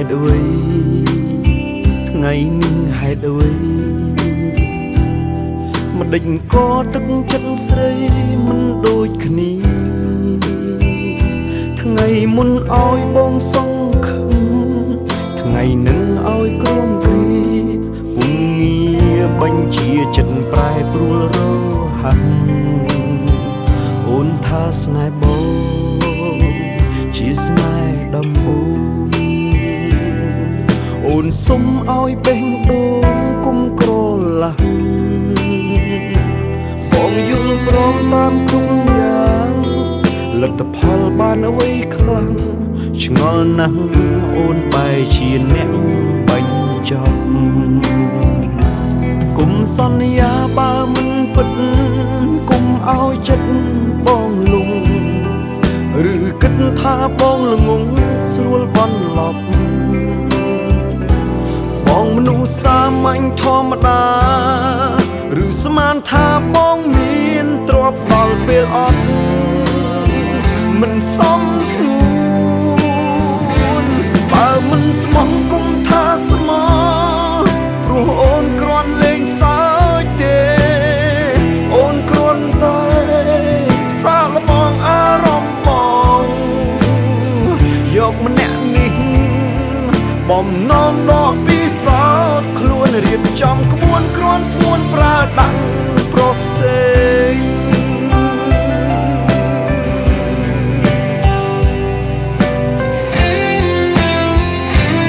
តុអ្វីថ្ងៃនេះហេតុអ្វីមិនដេញក៏ទឹកចិត្តស្រីមិនដូចគ្នាថ្ងៃមុនឲ្យបងសង្ឃឹមថ្ងៃនឹងឲ្យក្រំគ្រីពុំងារបញ្ជាចិត្តប្រែប្រួលរហ័សអូនថាស្នេហ៍បងជាស្នេហ៍ដំបូងអូនសុំឲ្យបេះដូងគុំក្រឡាស់បងយល់ព្រមតាមគ្រប់យ៉ាងលទ្ធផលបានអ្វីខ្លាំងឆ្ងល់ណាស់អូនបែរជាអ្នកបញ្ចប់គុំសន្យាបើមិនពិតគុំឲ្យចិត្តបងលងឬគិតថាបងល្ងងស្រួលបន្លប់បងមនុស្សសាមញ្ញធម្មតាឬស្មានថាបងមានទ្រព្យដល់ពេលអត់មិនសមស្រួលបើមិនស្មោះគុំថាស្មោះព្រោះអូនគ្រាន់លេងសើចទេអូនគ្រាន់តែសាកល្បងអារម្មណ៍បងយកម្នាក់នេះបំណងដកពីសោតខ្លួនរៀបចំក្បួនគ្រាន់ស្មួនប្រើដាក់ប្រពផ្សេង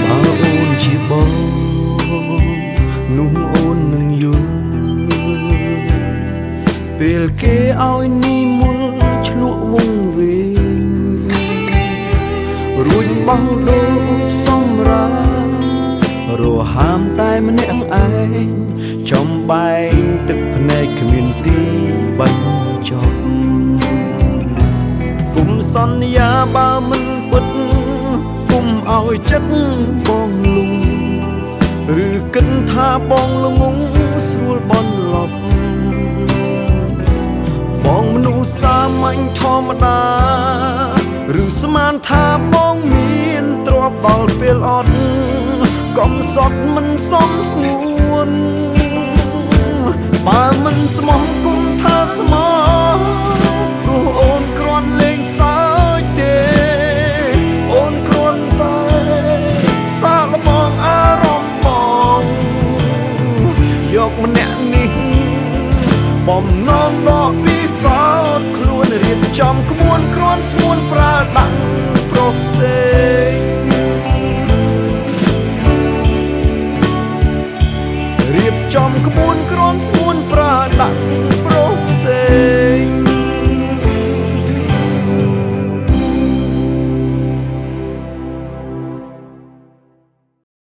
បើអូនជាបងនោះអូននឹងយល់ពេលគេឲ្យនីមុលឆ្លក់វងវែងរួចបង់ដូចសម្រាប់រហាមតែម្នាក់ឯងចំបែងទឹកភ្នែកគ្មានទីបញ្ចប់គុំសន្យាបើមិនពិតគុំឲ្យចិត្តបងលងឬគិតថាបងល្ងងស្រួលបន្លប់បងមនុស្សសាមញ្ញធម្មតាឬស្មានថាបងមានទ្រព្យដល់ពេលអត់កំសត់មិនសមស្ងួនបើមិនស្មោះគុំថាស្មោះព្រោះអូនគ្រាន់លេងសើចទេអូនគ្រាន់តែសាកល្បងអារម្មណ៍បងយកម្នាក់នេះបំណងដកពីសោតខ្លួនរៀបចំក្បួនគ្រាន់ស្មួនប្រើដាក់ប្រពផ្សេង